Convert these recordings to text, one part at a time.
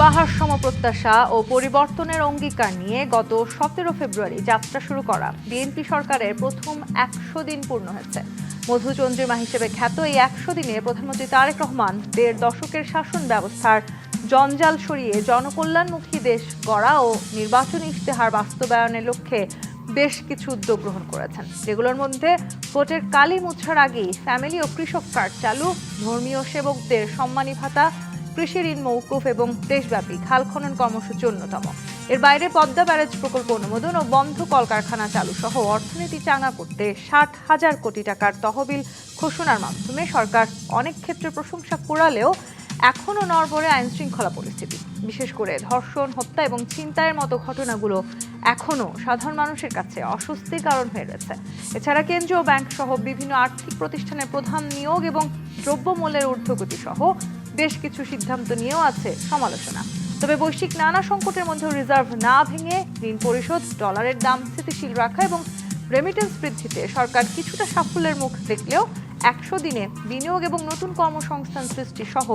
পাহাড় সম প্রত্যাশা ও পরিবর্তনের অঙ্গীকার নিয়ে গত 17 ফেব্রুয়ারি যাত্রা শুরু করা বিএনপি সরকারের প্রথম 100 দিন পূর্ণ হয়েছে। মধুচন্দ্রিমা হিসেবে খ্যাত এই 100 দিনে প্রধানমন্ত্রী তারেক রহমান 1.5 দশকের শাসন ব্যবস্থার জঞ্জাল সরিয়ে জনকল্যাণমুখী দেশ গড়া ও নির্বাচনী ইশতেহার বাস্তবায়নের লক্ষ্যে বেশ কিছু উদ্যোগ গ্রহণ করেছেন, যেগুলোর মধ্যে ভোটের কালি মুছার আগেই ফ্যামিলি ও কৃষক কার্ড চালু, ধর্মীয় সেবকদের সম্মানী ভাতা, কৃষি ঋণ মৌকুফ এবং দেশব্যাপী খাল খনন কর্মসূচি অন্যতম। এর বাইরে পদ্মা ব্যারেজ প্রকল্প অনুমোদন ও বন্ধ কলকারখানা চালু সহ অর্থনীতি চাঙা করতে 60,000 কোটি টাকার তহবিল ঘোষণার মাধ্যমে সরকার অনেক ক্ষেত্রে প্রশংসা কুড়ালেও এখনও নড়বড়ে আইন শৃঙ্খলা পরিস্থিতি। বিশেষ করে ধর্ষণ, হত্যা এবং ছিনতাইয়ের মতো ঘটনাগুলো এখনও সাধারণ মানুষের কাছে অস্বস্তির কারণ হয়ে রয়েছে। এছাড়া কেন্দ্রীয় ব্যাংক সহ বিভিন্ন আর্থিক প্রতিষ্ঠানের প্রধান নিয়োগ এবং দ্রব্যমূল্যের ঊর্ধ্বগতি সহ বেশ কিছু সিদ্ধান্ত নিয়েও আছে সমালোচনা। তবে বৈশ্বিক নানা সংকটের মধ্যে রিজার্ভ না ভেঙে ঋণ পরিশোধ, ডলারের দাম স্থিতিশীল রাখা এবং রেমিটেন্স বৃদ্ধিতে সরকার কিছুটা সাফল্যের মুখ দেখলেও 100 দিনে বিনিয়োগ এবং নতুন কর্মসংস্থান সৃষ্টি সহ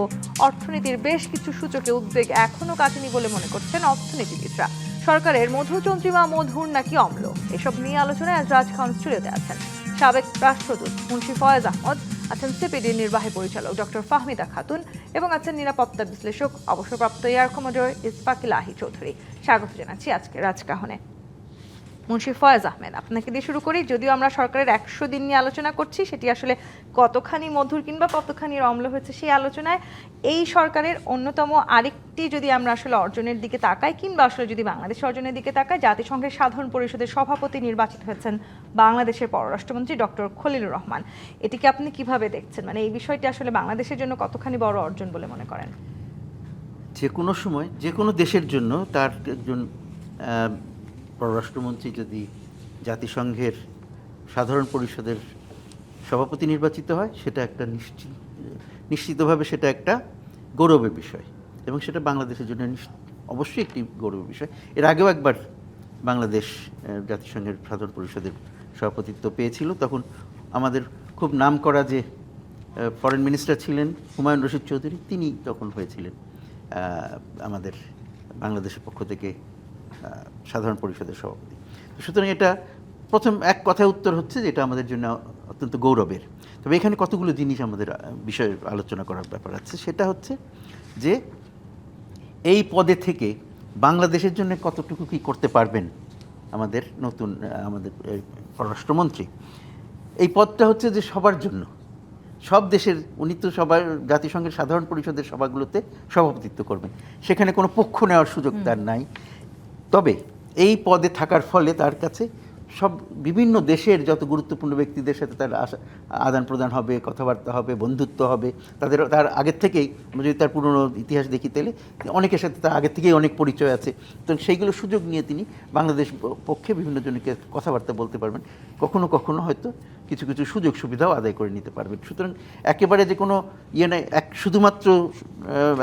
অর্থনীতির বেশ কিছু সূচকে উদ্বেগ এখনও কাটেনি বলে মনে করছেন অর্থনীতিবিদরা। সরকারের মধুচন্দ্রিমা মধুর নাকি অম্ল, এসব নিয়ে আলোচনায় আজ রাজখান স্টুডিওতে আছেন সাবেক রাষ্ট্রদূত মুন্সি ফয়েজ আহমদ, আছেন সিপিডির নির্বাহী পরিচালক ডক্টর ফাহমিদা খাতুন এবং আছেন নিরাপত্তা বিশ্লেষক অবসরপ্রাপ্ত এয়ার কমোডর ইসফাকিলাহি চৌধুরী। স্বাগত জানাচ্ছি আজকে রাজকাহনে। মুন্সি ফয়েজ আহমেদ, আপনাকে দিয়ে শুরু করি। যদিও আমরা সরকারের 100 দিন নিয়ে আলোচনা করছি, সেটি আসলে কতখানি মধুর কিংবা কতখানি অম্ল হয়েছে সেই আলোচনায় এই সরকারের অন্যতম আরেকটি যদি আমরা আসলে অর্জনের দিকে তাকাই কিংবা আসলে যদি বাংলাদেশের অর্জনের দিকে তাকাই, জাতিসংঘের সাধারণ পরিষদের সভাপতি নির্বাচিত হয়েছেন বাংলাদেশের পররাষ্ট্রমন্ত্রী ডক্টর খলিলুর রহমান। এটিকে আপনি কিভাবে দেখছেন? মানে এই বিষয়টি আসলে বাংলাদেশের জন্য কতখানি বড় অর্জন বলে মনে করেন? যে কোনো সময় যে কোনো দেশের জন্য তার একজন পররাষ্ট্রমন্ত্রী যদি জাতিসংঘের সাধারণ পরিষদের সভাপতি নির্বাচিত হয়, সেটা একটা নিশ্চিতভাবে সেটা একটা গৌরবের বিষয় এবং সেটা বাংলাদেশের জন্য অবশ্যই একটি গৌরবের বিষয়। এর আগেও একবার বাংলাদেশ জাতিসংঘের সাধারণ পরিষদের সভাপতিত্ব পেয়েছিল, তখন আমাদের খুব নাম করা যে ফরেন মিনিস্টার ছিলেন হুমায়ুন রশিদ চৌধুরী, তিনি তখন হয়েছিলেন আমাদের বাংলাদেশের পক্ষ থেকে সাধারণ পরিষদের সভাপতি। সুতরাং এটা প্রথম এক কথায় উত্তর হচ্ছে যে এটা আমাদের জন্য অত্যন্ত গৌরবের। তবে এখানে কতগুলো জিনিস আমাদের বিষয়ে আলোচনা করার ব্যাপার আছে। সেটা হচ্ছে যে এই পদে থেকে বাংলাদেশের জন্য কতটুকু কী করতে পারবেন আমাদের আমাদের পররাষ্ট্রমন্ত্রী। এই পদটা হচ্ছে যে সবার জন্য, সব দেশের, উনি তো সবার জাতিসংঘের সাধারণ পরিষদের সভাগুলোতে সভাপতিত্ব করবেন, সেখানে কোনো পক্ষ নেওয়ার সুযোগ তার নাই। তবে এই পদে থাকার ফলে তার কাছে সব বিভিন্ন দেশের যত গুরুত্বপূর্ণ ব্যক্তিদের সাথে তার আদান প্রদান হবে, কথাবার্তা হবে, বন্ধুত্ব হবে। তার আগের থেকেই আমরা যদি তার পুরনো ইতিহাস দেখি তাহলে অনেকের সাথে তার আগের থেকেই অনেক পরিচয় আছে। তো সেইগুলো সুযোগ নিয়ে তিনি বাংলাদেশ পক্ষে বিভিন্ন জনকে কথাবার্তা বলতে পারবেন, কখনো কখনো হয়তো কিছু কিছু সুযোগ সুবিধাও আদায় করে নিতে পারবেন। সুতরাং একেবারে যে কোনো নয়, শুধুমাত্র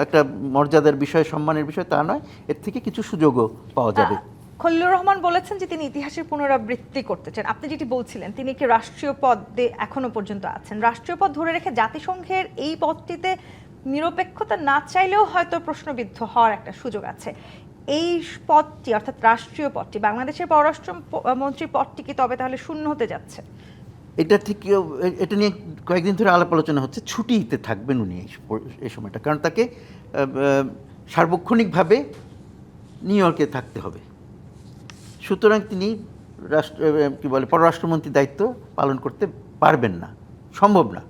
একটা মর্যাদার বিষয়, সম্মানের বিষয় তা নয়, এর থেকে কিছু সুযোগও পাওয়া যাবে। খলিলুর রহমান বলেছেন যে তিনি ইতিহাসের পুনরাবৃত্তি করতে চান। আপনি যেটি বলছিলেন, তিনি কি রাষ্ট্রীয় পদে এখনো পর্যন্ত আছেন, রাষ্ট্রীয় পদ ধরে রেখে জাতিসংঘের এই পদটিতে নিরপেক্ষতা না চাইলেও হয়তো প্রশ্নবিদ্ধ হওয়ার একটা সুযোগ আছে। এই পদটি অর্থাৎ রাষ্ট্রীয় পদটি, বাংলাদেশের পররাষ্ট্রমন্ত্রী পদটি কি তবে তাহলে শূন্য হতে যাচ্ছে? এটা ঠিক, এটা নিয়ে কয়েকদিন ধরে আলাপ আলোচনা হচ্ছে। ছুটিতে থাকবেন উনি এই সময়টা, কারণ তাকে সার্বক্ষণিকভাবে নিউ ইয়র্কে থাকতে হবে। সুতরাং তিনি পররাষ্ট্রমন্ত্রীর দায়িত্ব পালন করতে পারবেন না, সম্ভব না।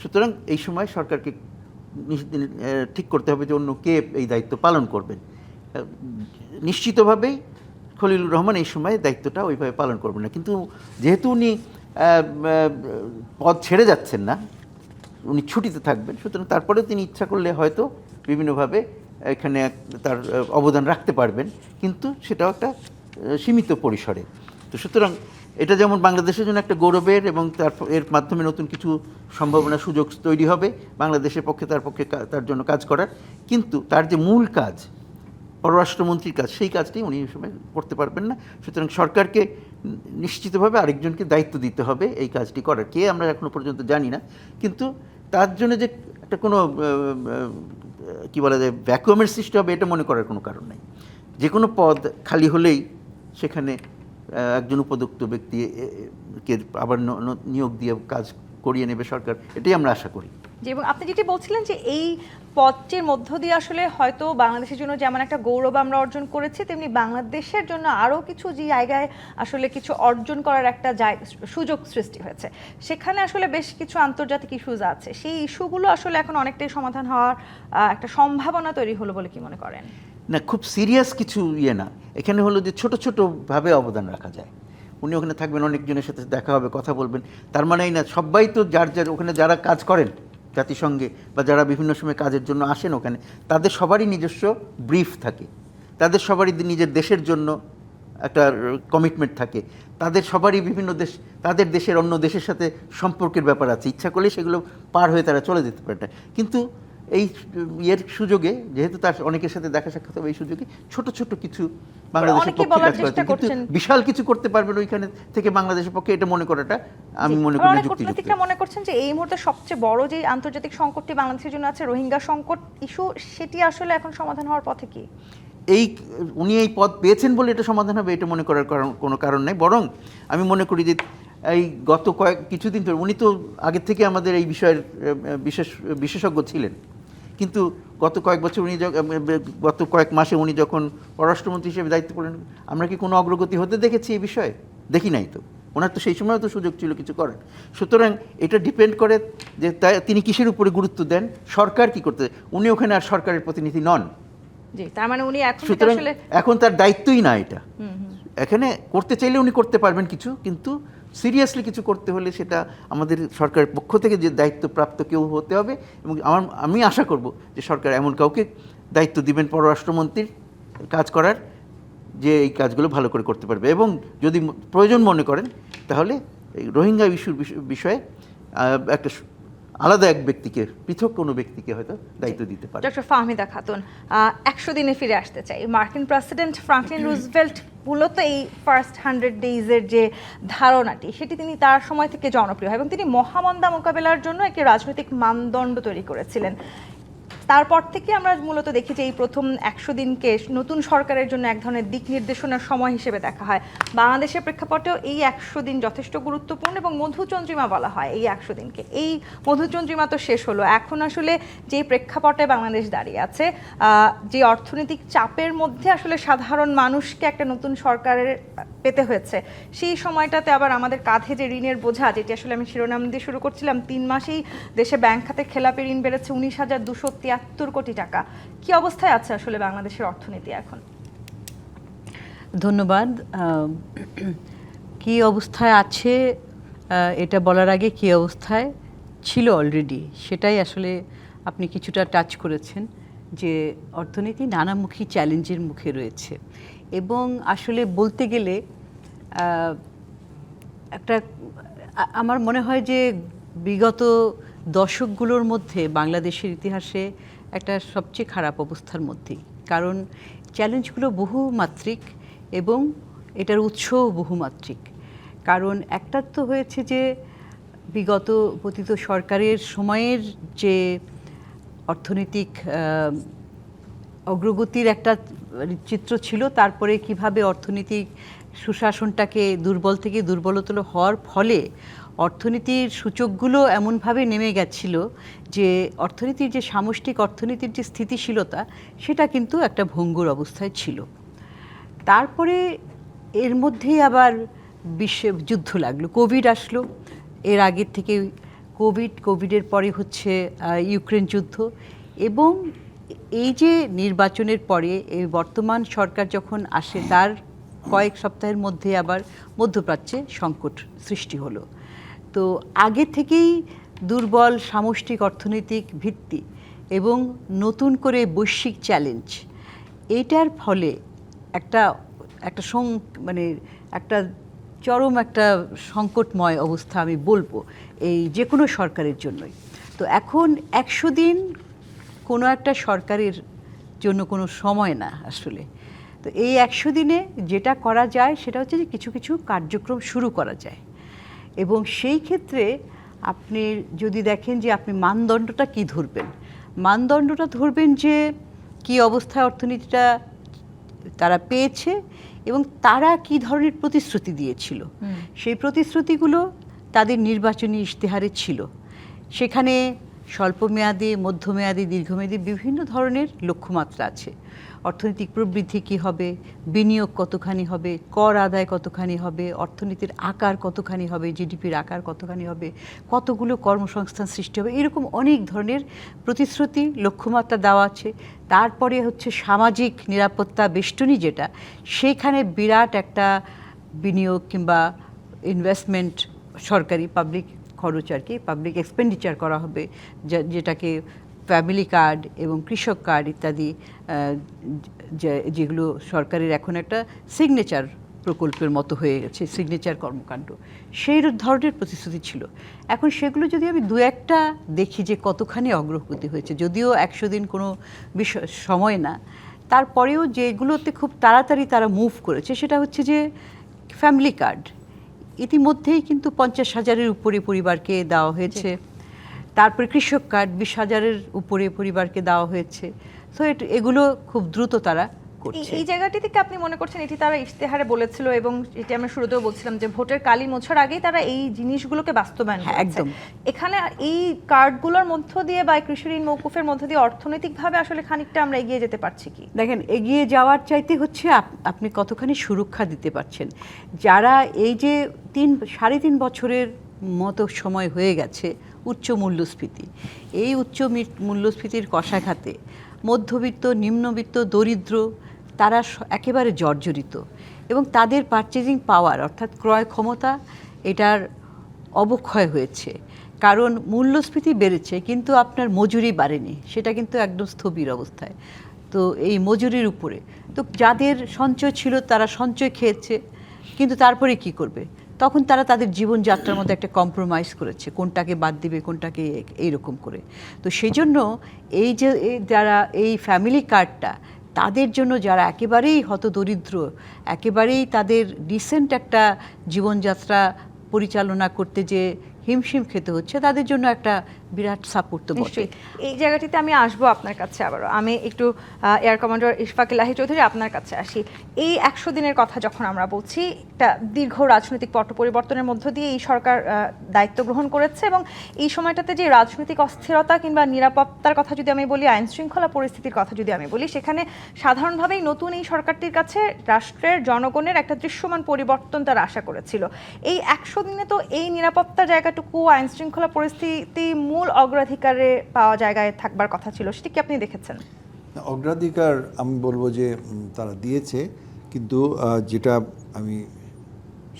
সুতরাং এই সময় সরকারকে ঠিক করতে হবে যে অন্য কে এই দায়িত্ব পালন করবেন। নিশ্চিতভাবেই খলিলুর রহমান এই সময় দায়িত্বটা ওইভাবে পালন করবেন না, কিন্তু যেহেতু উনি পদ ছেড়ে যাচ্ছেন না, উনি ছুটিতে থাকবেন, সুতরাং তারপরেও তিনি ইচ্ছা করলে হয়তো বিভিন্নভাবে এখানে তার অবদান রাখতে পারবেন, কিন্তু সেটাও একটা সীমিত পরিসরে। তো সুতরাং এটা যেমন বাংলাদেশের জন্য একটা গৌরবের এবং এর মাধ্যমে নতুন কিছু সম্ভাবনা, সুযোগ তৈরি হবে বাংলাদেশের পক্ষে, তার জন্য কাজ করার। কিন্তু তার যে মূল কাজ, পররাষ্ট্রমন্ত্রীর কাজ, সেই কাজটি উনি এই সময় করতে পারবেন না। সুতরাং সরকারকে নিশ্চিতভাবে আরেকজনকে দায়িত্ব দিতে হবে এই কাজটি করার। কে আমরা এখনো পর্যন্ত জানি না, কিন্তু তার জন্য যে একটা কোনো কি বলা যায় ভ্যাকুয়ামের সৃষ্টি হবে এটা মনে করার কোনো কারণ নেই। যে কোনো পদ খালি হলেই সেখানে একজন উপযুক্ত ব্যক্তিকে আবার নিয়োগ দিয়ে কাজ করিয়ে নেবে সরকার, এটাই আমরা আশা করি। যে এবং আপনি যেটি বলছিলেন যে এই পদটির মধ্য দিয়ে আসলে হয়তো বাংলাদেশের জন্য যেমন একটা গৌরব আমরা অর্জন করেছি, তেমনি বাংলাদেশের জন্য আরও কিছু যে জায়গায় আসলে কিছু অর্জন করার একটা সুযোগ সৃষ্টি হয়েছে, সেখানে আসলে বেশ কিছু আন্তর্জাতিক ইস্যুজ আছে, সেই ইস্যুগুলো আসলে এখন অনেকটাই সমাধান হওয়ার একটা সম্ভাবনা তৈরি হলো বলে কি মনে করেন? না, খুব সিরিয়াস কিছু না, এখানে হলো যে ছোট ছোটোভাবে অবদান রাখা যায়। উনি ওখানে থাকবেন, অনেকজনের সাথে দেখা হবে, কথা বলবেন, তার মানেই না সবাই তো যার ওখানে যারা কাজ করেন জাতিসংঘে বা যারা বিভিন্ন সময় কাজের জন্য আসেন ওখানে, তাদের সবারই নিজস্ব ব্রিফ থাকে, তাদের সবারই নিজের দেশের জন্য একটা কমিটমেন্ট থাকে, তাদের সবারই বিভিন্ন দেশ, তাদের দেশের অন্য দেশের সাথে সম্পর্কের ব্যাপার আছে, ইচ্ছা করলে সেগুলো পার হয়ে তারা চলে যেতে পারে। কিন্তু এই সুযোগে যেহেতু তার অনেকের সাথে দেখা সাক্ষাৎ হবে, এই সুযোগে ছোট ছোট কিছু বাংলাদেশের পক্ষে কাজ করতে, কিন্তু বিশাল কিছু করতে পারবেন ওইখানে থেকে বাংলাদেশের পক্ষে, এটা মনে করাটা আমি মনে করি যুক্তিযুক্ত। মনে করছেন যে এই মুহূর্তে সবচেয়ে বড় যে আন্তর্জাতিক সংকটটি বাংলাদেশের জন্য আছে, রোহিঙ্গা সংকট ইস্যু, সেটি আসলে এখন সমাধান হওয়ার পথে কি? উনি এই পদ পেয়েছেন বলে এটা সমাধান হবে এটা মনে করার কোনো কারণ নেই। বরং আমি মনে করি যে এই গত কিছুদিন ধরে উনি তো আগের থেকে আমাদের এই বিষয়ের বিশেষজ্ঞ ছিলেন, কিন্তু গত কয়েক মাসে উনি যখন পররাষ্ট্রমন্ত্রী হিসেবে দায়িত্ব পালন, আমরা কি কোনো অগ্রগতি হতে দেখেছি এই বিষয়ে? দেখি নাই তো। ওনার তো সেই সময়ও তো সুযোগ ছিল কিছু করার। সুতরাং এটা ডিপেন্ড করে যে তিনি কিসের উপরে গুরুত্ব দেন, সরকার কি করতে। উনি ওখানে আর সরকারের প্রতিনিধি নন, তার মানে উনি এখন তার দায়িত্বই না এটা। এখানে করতে চাইলে উনি করতে পারবেন কিছু, কিন্তু সিরিয়াসলি কিছু করতে হলে সেটা আমাদের সরকারের পক্ষ থেকে যে দায়িত্বপ্রাপ্ত কেউ হতে হবে, এবং আমি আশা করব যে সরকার এমন কাউকে দায়িত্ব দিবেন পররাষ্ট্রমন্ত্রীর কাজ করার, যে এই কাজগুলো ভালো করে করতে পারবে, এবং যদি প্রয়োজন মনে করেন তাহলে এই রোহিঙ্গা ইস্যুর বিষয়ে একটা আলাদা এক ব্যক্তিকে, পৃথক কোনো ব্যক্তিকে হয়তো দায়িত্ব দিতে পারে। ডক্টর ফাহমিদা খাতুন, 100 দিনে ফিরে আসতে চাই। মার্কিন প্রেসিডেন্ট ফ্রাঙ্কলিন রুজভেল্ট মূলত এই ফার্স্ট 100 ডেইজের যে ধারণাটি, সেটি তিনি তার সময় থেকে জনপ্রিয় হয় এবং তিনি মহামন্দা মোকাবেলার জন্য একটি রাজনৈতিক মানদণ্ড তৈরি করেছিলেন। তারপর থেকে আমরা মূলত দেখি যে এই প্রথম 100 দিনকে নতুন সরকারের জন্য এক ধরনের দিক নির্দেশনার সময় হিসেবে দেখা হয়। বাংলাদেশের প্রেক্ষাপটেও এই 100 দিন যথেষ্ট গুরুত্বপূর্ণ এবং মধুচন্দ্রিমা বলা হয় এই 100 দিনকে। এই মধুচন্দ্রিমা তো শেষ হলো, এখন আসলে যে প্রেক্ষাপটে বাংলাদেশ দাঁড়িয়ে আছে, যে অর্থনৈতিক চাপের মধ্যে আসলে সাধারণ মানুষকে একটা নতুন সরকারের পেতে হয়েছে, সেই সময়টাতে আবার আমাদের কাঁধে যে ঋণের বোঝা, যেটি আসলে আমি শিরোনাম দিয়ে শুরু করছিলাম, 3 মাসেই দেশে ব্যাংক খাতে খেলাপি ঋণ বেড়েছে 19,273 কোটি টাকা। কি অবস্থায় আছে আসলে বাংলাদেশের অর্থনীতি এখন? ধন্যবাদ। কি অবস্থায় আছে এটা বলার আগে কি অবস্থায় ছিল অলরেডি সেটাই আসলে আপনি কিছুটা টাচ করেছেন, যে অর্থনীতি নানামুখী চ্যালেঞ্জের মুখে রয়েছে, এবং আসলে বলতে গেলে একটা আমার মনে হয় যে বিগত দশকগুলোর মধ্যে বাংলাদেশের ইতিহাসে একটা সবচেয়ে খারাপ অবস্থার মধ্যেই, কারণ চ্যালেঞ্জগুলো বহুমাত্রিক এবং এটার উৎসও বহুমাত্রিক। কারণ একটা তো হয়েছে যে বিগত পতিত সরকারের সময়ের যে অর্থনৈতিক অগ্রগতির একটা চিত্র ছিল, তারপরে কিভাবে অর্থনৈতিক সুশাসনটাকে দুর্বল থেকে দুর্বলতর হওয়ার ফলে অর্থনীতির সূচকগুলো এমনভাবে নেমে গেছিল যে অর্থনীতির যে সামষ্টিক অর্থনীতির যে স্থিতিশীলতা সেটা কিন্তু একটা ভঙ্গুর অবস্থায় ছিল। তারপরে এর মধ্যেই আবার বিশ্বে যুদ্ধ লাগলো, কোভিড আসলো, এর আগের থেকে কোভিডের পরে হচ্ছে ইউক্রেন যুদ্ধ, এবং এই যে নির্বাচনের পরে এই বর্তমান সরকার যখন আসে তার কয়েক সপ্তাহের মধ্যে আবার মধ্যপ্রাচ্যে সংকট সৃষ্টি হলো। তো আগে থেকেই দুর্বল সামষ্টিক অর্থনৈতিক ভিত্তি এবং নতুন করে বৈশ্বিক চ্যালেঞ্জ, এইটার ফলে একটা চরম একটা সংকটময় অবস্থা আমি বলবো এই যে কোনো সরকারের জন্যই। তো এখন 100 দিন কোনো একটা সরকারের জন্য কোনো সময় না আসলে। তো এই 100 দিনে যেটা করা যায় সেটা হচ্ছে যে কিছু কিছু কার্যক্রম শুরু করা যায়, এবং সেই ক্ষেত্রে আপনি যদি দেখেন যে আপনি মানদণ্ডটা কি ধরবেন, মানদণ্ডটা ধরবেন যে কি অবস্থায় অর্থনীতিটা তারা পেয়েছে এবং তারা কি ধরনের প্রতিশ্রুতি দিয়েছিল। সেই প্রতিশ্রুতিগুলো তাদের নির্বাচনী ইশতেহারে ছিল। সেখানে স্বল্পমেয়াদী, মধ্যমেয়াদী, দীর্ঘমেয়াদী বিভিন্ন ধরনের লক্ষ্যমাত্রা আছে। অর্থনৈতিক প্রবৃদ্ধি কী হবে, বিনিয়োগ কতখানি হবে, কর আদায় কতখানি হবে, অর্থনীতির আকার কতখানি হবে, জিডিপির আকার কতখানি হবে, কতগুলো কর্মসংস্থান সৃষ্টি হবে, এরকম অনেক ধরনের প্রতিশ্রুতি, লক্ষ্যমাত্রা দেওয়া আছে। তারপরে হচ্ছে সামাজিক নিরাপত্তা বেষ্টনী, যেটা সেইখানে বিরাট একটা বিনিয়োগ কিংবা ইনভেস্টমেন্ট, সরকারি পাবলিক খরচ আর কি, পাবলিক এক্সপেন্ডিচার করা হবে, যেটাকে ফ্যামিলি কার্ড এবং কৃষক কার্ড ইত্যাদি, যেগুলো সরকারের এখন একটা সিগনেচার প্রকল্পের মতো হয়ে গেছে, সিগনেচার কর্মকাণ্ড, সেই ধরনের প্রতিশ্রুতি ছিল। এখন সেগুলো যদি আমি দু একটা দেখি যে কতখানি অগ্রগতি হয়েছে, যদিও 100 দিন কোনো বিষয় সময় না, তারপরেও যেগুলোতে খুব তাড়াতাড়ি তারা মুভ করেছে সেটা হচ্ছে যে ফ্যামিলি কার্ড ইতিমধ্যেই কিন্তু 50,000-এর উপরে পরিবারকে দেওয়া হয়েছে। তারপরে কৃষক কার্ড 20,000-এর উপরে পরিবারকে দেওয়া হয়েছে। তো এগুলো খুব দ্রুত তারা করছে। এই জায়গাটি থেকে আপনি মনে করছেন এটি তারা ইশতেহারে বলেছিল, এবং এটি আমরা শুরুতেও বলছিলাম যে ভোটের কালি মোছার আগেই তারা এই জিনিসগুলোকে বাস্তবায়ন করেছে। একদম। এখানে এই কার্ডগুলোর মধ্য দিয়ে বা কৃষি ঋণ মওকুফের মধ্য দিয়ে অর্থনৈতিকভাবে আসলে খানিকটা আমরা এগিয়ে যেতে পারছি কি? দেখেন, এগিয়ে যাওয়ার চাইতে হচ্ছে আপনি কতখানি সুরক্ষা দিতে পারছেন। যারা এই যে 3.5 বছরের মতো সময় হয়ে গেছে উচ্চ মূল্যস্ফীতি, এই উচ্চ মূল্যস্ফীতির কষাঘাতে মধ্যবিত্ত, নিম্নবিত্ত, দরিদ্র তারা একেবারে জর্জরিত, এবং তাদের পারচেজিং পাওয়ার অর্থাৎ ক্রয় ক্ষমতা এটার অবক্ষয় হয়েছে। কারণ মূল্যস্ফীতি বেড়েছে কিন্তু আপনার মজুরি বাড়েনি, সেটা কিন্তু একদম স্থবির অবস্থায়। তো এই মজুরির উপরে তো যাদের সঞ্চয় ছিল তারা সঞ্চয় খেয়েছে, কিন্তু তারপরে কি করবে? তখন তারা তাদের জীবনযাত্রার মধ্যে একটা কম্প্রোমাইজ করেছে, কোনটাকে বাদ দিবে, কোনটাকে এইরকম করে। তো সেই জন্য এই যে যারা এই ফ্যামিলি কার্ডটা, তাদের জন্য যারা একেবারেই হতদরিদ্র, একেবারেই তাদের ডিসেন্ট একটা জীবনযাত্রা পরিচালনা করতে যে হিমশিম খেতে হচ্ছে, তাদের জন্য একটা বিরাট সাপোর্ট তো বটে। এই জায়গাটিতে আমি আসবো আপনার কাছে আবারও। আমি একটু এয়ার কমান্ডার ইশফাক ইলাহি চৌধুরী আপনার কাছে আসি। এই 100 দিনের কথা যখন আমরা বলছি, একটা দীর্ঘ রাজনৈতিক পট পরিবর্তনের মধ্য দিয়ে এই সরকার দায়িত্ব গ্রহণ করেছে, এবং এই সময়টাতে যে রাজনৈতিক অস্থিরতা কিংবা নিরাপত্তার কথা যদি আমি বলি, আইন শৃঙ্খলা পরিস্থিতির কথা যদি আমি বলি, সেখানে সাধারণভাবেই নতুন এই সরকারটির কাছে রাষ্ট্রের জনগণের একটা দৃশ্যমান পরিবর্তন তারা আশা করেছিল। এই 100 দিনে তো এই নিরাপত্তার জায়গাটুকু, আইন শৃঙ্খলা পরিস্থিতি মূল অগ্রাধিকারে পাওয়া জায়গায় থাকবার কথা ছিল, সেটি কি আপনি দেখেছেন? অগ্রাধিকার আমি বলবো যে তারা দিয়েছে, কিন্তু যেটা আমি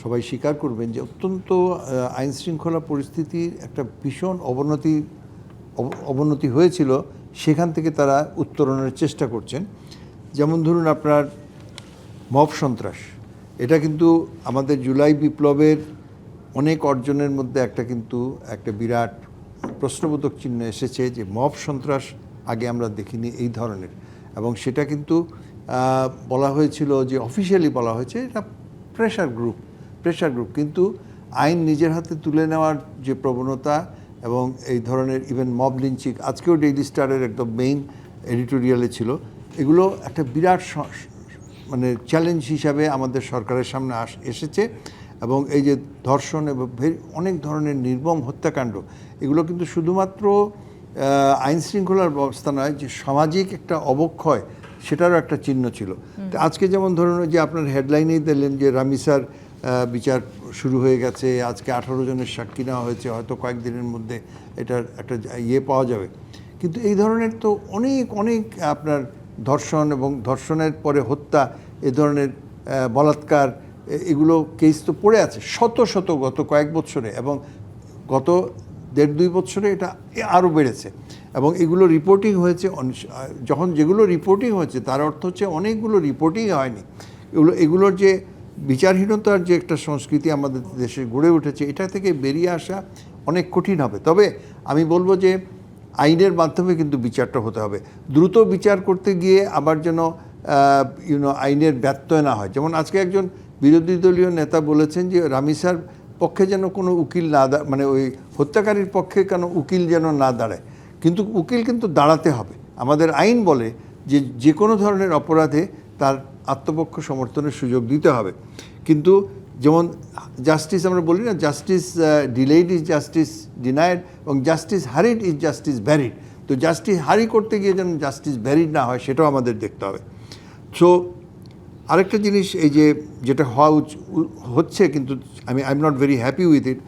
সবাই স্বীকার করবেন যে অত্যন্ত আইন শৃঙ্খলা পরিস্থিতির একটা ভীষণ অবনতি হয়েছিল, সেখান থেকে তারা উত্তরণের চেষ্টা করছেন। যেমন ধরুন আপনার মব সন্ত্রাস, এটা কিন্তু আমাদের জুলাই বিপ্লবের অনেক অর্জনের মধ্যে একটা বিরাট প্রশ্নবোধক চিহ্ন এসেছে, যে মব সন্ত্রাস আগে আমরা দেখিনি এই ধরনের। এবং সেটা কিন্তু বলা হয়েছিল যে অফিসিয়ালি বলা হয়েছে এটা প্রেশার গ্রুপ, কিন্তু আইন নিজের হাতে তুলে নেওয়ার যে প্রবণতা এবং এই ধরনের ইভেন মব লিঞ্চিং, আজকেও ডেইলি স্টারের একদম মেইন এডিটোরিয়ালে ছিল, এগুলো একটা বিরাট মানে চ্যালেঞ্জ হিসাবে আমাদের সরকারের সামনে এসেছে। এবং এই যে ধর্ষণ এবং অনেক ধরনের নির্মম হত্যাকাণ্ড, এগুলো কিন্তু শুধুমাত্র আইন শৃঙ্খলার ব্যবস্থা নয়, যে সামাজিক একটা অবক্ষয়, সেটারও একটা চিহ্ন ছিল। তো আজকে যেমন ধরুন যে আপনার হেডলাইনেই দিলেন যে রামিসার বিচার শুরু হয়ে গেছে, আজকে 18 জনের সাক্ষী নেওয়া হয়েছে, হয়তো কয়েকদিনের মধ্যে এটার একটা পাওয়া যাবে। কিন্তু এই ধরনের তো অনেক আপনার ধর্ষণ এবং ধর্ষণের পরে হত্যা, এ ধরনের বলাৎকার, এগুলো কেস তো পড়ে আছে শত গত কয়েক বছরে, এবং গত 1.5-2 বছরে এটা আরও বেড়েছে। এবং এগুলো রিপোর্টিং হয়েছে, যেগুলো রিপোর্টিং হয়েছে তার অর্থ হচ্ছে অনেকগুলো রিপোর্টিং হয়নি। এগুলোর যে বিচারহীনতার যে একটা সংস্কৃতি আমাদের দেশে গড়ে উঠেছে, এটা থেকে বেরিয়ে আসা অনেক কঠিন হবে। তবে আমি বলবো যে আইনের মাধ্যমে কিন্তু বিচারটা হতে হবে। দ্রুত বিচার করতে গিয়ে আবার যেন আইনের ব্যত্যয় না হয়। যেমন আজকে একজন বিরোধী দলীয় নেতা বলেছেন যে রামিসার পক্ষে যেন কোনো উকিল না মানে ওই হত্যাকারীর পক্ষে কেন উকিল যেন না দাঁড়ায়। কিন্তু উকিল কিন্তু দাঁড়াতে হবে। আমাদের আইন বলে যে যে কোনো ধরনের অপরাধে তার আত্মপক্ষ সমর্থনের সুযোগ দিতে হবে। কিন্তু যেমন জাস্টিস আমরা বলি না, justice delayed is justice denied, এবং justice hurried is justice buried. তো জাস্টিস হারি করতে গিয়ে যেন জাস্টিস ভ্যারিড না হয় সেটাও আমাদের দেখতে হবে। সো আরেকটা জিনিস এই যে যেটা হওয়া হচ্ছে, কিন্তু I am not very happy with it,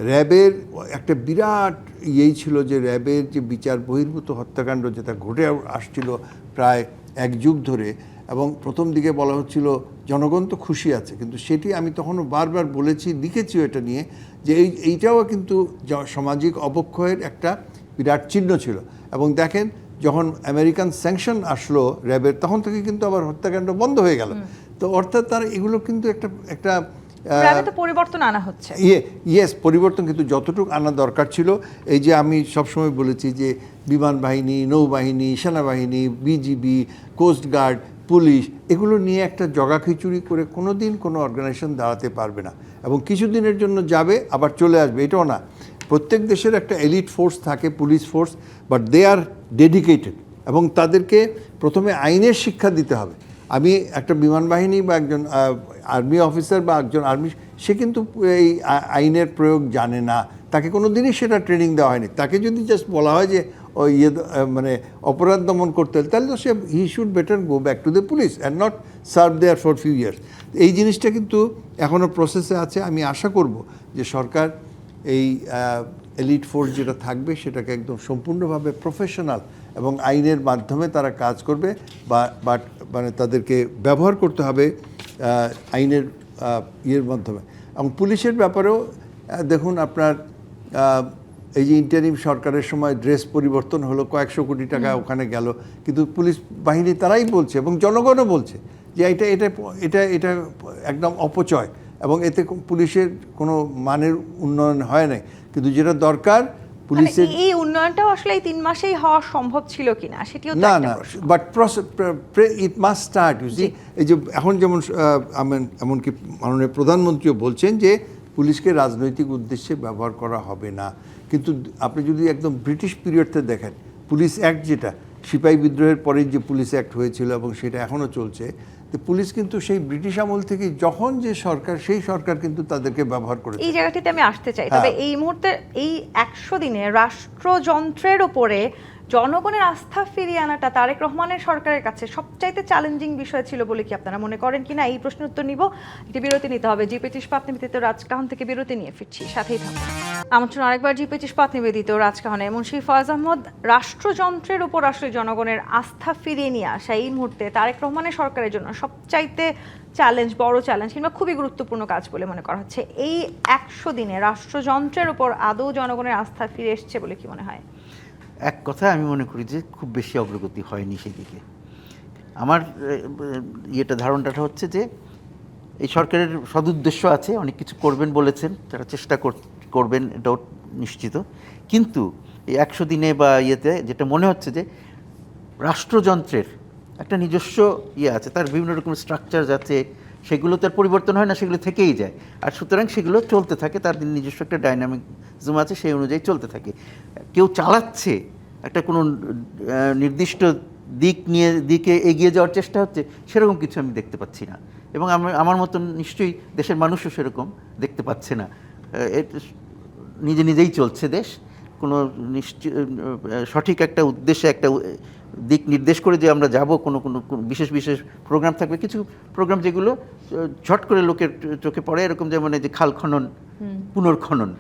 র্যাবের একটা বিরাট ইয়েই ছিল যে র্যাবের যে বিচার বহির্ভূত হত্যাকাণ্ড যেটা ঘটে আসছিল প্রায় 1 যুগ ধরে, এবং প্রথম দিকে বলা হচ্ছিল জনগণ তো খুশি আছে, কিন্তু সেটি আমি তখনও বারবার বলেছি, লিখেছিও এটা নিয়ে, যে এইটাও কিন্তু সামাজিক অবক্ষয়ের একটা বিরাট চিহ্ন ছিল। এবং দেখেন যখন আমেরিকান স্যাংশন আসলো র্যাবের, তখন থেকে কিন্তু আবার হত্যাকাণ্ড বন্ধ হয়ে গেল। তো অর্থাৎ তার এগুলো কিন্তু একটা র্যাবে তো পরিবর্তন আনা হচ্ছে। ইয়েস, পরিবর্তন কিন্তু যতটুকু আনা দরকার ছিল। এই যে আমি সবসময় বলেছি যে বিমান বাহিনী, নৌবাহিনী, সেনাবাহিনী, বিজিবি, কোস্টগার্ড, পুলিশ, এগুলো নিয়ে একটা জগাখিচুড়ি করে কোনো দিন কোনো অর্গানাইজেশন দাঁড়াতে পারবে না, এবং কিছুদিনের জন্য যাবে আবার চলে আসবে, এটাও না। প্রত্যেক দেশের একটা এলিট ফোর্স থাকে, police force, but they are dedicated, এবং তাদেরকে প্রথমে আইনের শিক্ষা দিতে হবে। আমি একটা বিমান বাহিনী বা একজন আর্মি অফিসার বা একজন আর্মি, সে কিন্তু এই আইনের প্রয়োগ জানে না, তাকে কোনো দিনই সেটা ট্রেনিং দেওয়া হয়নি। তাকে যদি জাস্ট বলা হয় যে ওই মানে অপরাধ দমন করতে হবে, তাহলে তো সে he should better go back to the police and not serve there for few years. এই জিনিসটা কিন্তু এখনও প্রসেসে আছে। আমি আশা করব যে সরকার এই এলিট ফোর্স যেটা থাকবে সেটাকে একদম সম্পূর্ণভাবে প্রফেশনাল এবং আইনের মাধ্যমে তারা কাজ করবে, বাট মানে তাদেরকে ব্যবহার করতে হবে আইনের ইয়ের মাধ্যমে। এবং পুলিশের ব্যাপারেও দেখুন আপনার এই যে ইন্টারিম সরকারের সময় ড্রেস পরিবর্তন হলো, কয়েকশো কোটি টাকা ওখানে গেল, কিন্তু পুলিশ বাহিনী তারাই বলছে এবং জনগণও বলছে যে এটা এটা এটা এটা একদম অপচয়, এবং এতে পুলিশের কোনো মানের উন্নয়ন হয় নাই। কিন্তু যেটা দরকার পুলিশের, এই উন্নয়নটাও আসলে এই 3 মাসেই হওয়া সম্ভব ছিল কিনা সেটিও তো না একটা না, প্রশ্ন। But it must start. You see, এই যে এখন যেমন এমনকি মাননীয় প্রধানমন্ত্রীও বলছেন যে পুলিশকে রাজনৈতিক উদ্দেশ্যে ব্যবহার করা হবে না। কিন্তু আপনি যদি একদম ব্রিটিশ পিরিয়ডতে দেখেন, পুলিশ অ্যাক্ট যেটা সিপাহী বিদ্রোহের পরে যে পুলিশ অ্যাক্ট হয়েছিল এবং সেটা এখনও চলছে, তো পুলিশ কিন্তু সেই ব্রিটিশ আমল থেকে যখন যে সরকার, সেই সরকার কিন্তু তাদেরকে ব্যবহার করেছে। এই জায়গাটিতে আমি আসতে চাই, তবে এই মুহূর্তে এই 100 দিনে রাষ্ট্রযন্ত্রের উপরে জনগণের আস্থা ফিরিয়ে আনাটা তারেক রহমানের সরকারের কাছে সবচাইতে চ্যালেঞ্জিং বিষয় ছিল বলে কি আপনারা মনে করেন কিনা, এই প্রশ্নের উত্তর নিব। একটি বিরতি নিতে হবে। জি25 ইস্পাত নিবেদিত রাজকাহন থেকে বিরতি নিয়ে ফিরছি, সাথেই থাকুন। আমন্ত্রণ আরেকবার জি25 ইস্পাত নিবেদিত রাজকাহনে। মুন্সি ফয়েজ আহমদ, রাষ্ট্রযন্ত্রের উপর আসলে জনগণের আস্থা ফিরিয়ে নিয়ে আসা এই মুহূর্তে তারেক রহমানের সরকারের জন্য সবচাইতে চ্যালেঞ্জ, বড় চ্যালেঞ্জ কিংবা খুবই গুরুত্বপূর্ণ কাজ বলে মনে করা হচ্ছে। এই 100 দিনে রাষ্ট্রযন্ত্রের উপর আদৌ জনগণের আস্থা ফিরে এসেছে বলে কি মনে হয়? এক কথা আমি মনে করি যে খুব বেশি অগ্রগতি হয়নি সেদিকে। আমার ধারণাটা হচ্ছে যে এই সরকারের সদুদ্দেশ্য আছে, অনেক কিছু করবেন বলেছেন, তারা চেষ্টা করবেন, এটাও নিশ্চিত। কিন্তু এই 100 দিনে বা ইয়েতে যেটা মনে হচ্ছে যে রাষ্ট্রযন্ত্রের একটা নিজস্ব আছে, তার বিভিন্ন রকম স্ট্রাকচার যাচ্ছে, সেগুলো তার পরিবর্তন হয় না, সেগুলো থেকেই যায়। আর সুতরাং সেগুলো চলতে থাকে, তার নিজস্ব একটা ডাইনামিজম আছে, সেই অনুযায়ী চলতে থাকে। কেউ চালাচ্ছে, একটা কোনো নির্দিষ্ট দিকে এগিয়ে যাওয়ার চেষ্টা হচ্ছে, সেরকম কিছু আমি দেখতে পাচ্ছি না। এবং আমার মতন নিশ্চয়ই দেশের মানুষও সেরকম দেখতে পাচ্ছে না। নিজেই চলছে দেশ, কোনো সঠিক একটা উদ্দেশ্যে একটা দিক নির্দেশ করে যে আমরা যাব, কোনো বিশেষ প্রোগ্রাম থাকবে, কিছু প্রোগ্রাম যেগুলো ঝট করে লোকের চোখে পড়ে, এরকম যেমন এই যে খাল খনন, পুনর্খনন,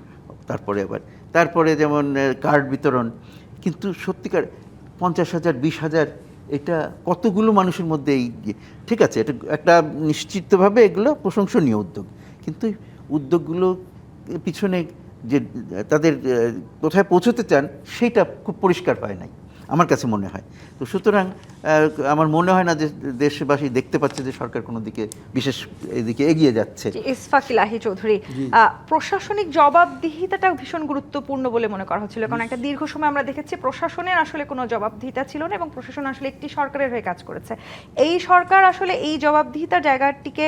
তারপরে যেমন কার্ড বিতরণ। কিন্তু সত্যিকার 50,000 20,000 এটা কতগুলো মানুষের মধ্যে ঠিক আছে, এটা একটা নিশ্চিতভাবে এগুলো প্রশংসনীয় উদ্যোগ, কিন্তু উদ্যোগগুলো পিছনে যে তাদের কোথায় পৌঁছতে চান সেইটা খুব পরিষ্কার হয় নাই আমার কাছে মনে হয়। তো সুতরাং আমার মনে হয় না যে দেশবাসী দেখতে পাচ্ছে যে সরকার কোনো দিকে বিশেষ এদিকে এগিয়ে যাচ্ছে। ইসফাক ইলাহি চৌধুরী, প্রশাসনিক জবাবদিহিতাটা ভীষণ গুরুত্বপূর্ণ বলে মনে করা হচ্ছিল, কারণ একটা দীর্ঘ সময় আমরা দেখেছি প্রশাসনের আসলে কোনো জবাবদিহিতা ছিল না এবং প্রশাসন আসলে একটি সরকারের হয়ে কাজ করেছে। এই সরকার আসলে এই জবাবদিহিতার জায়গাটিকে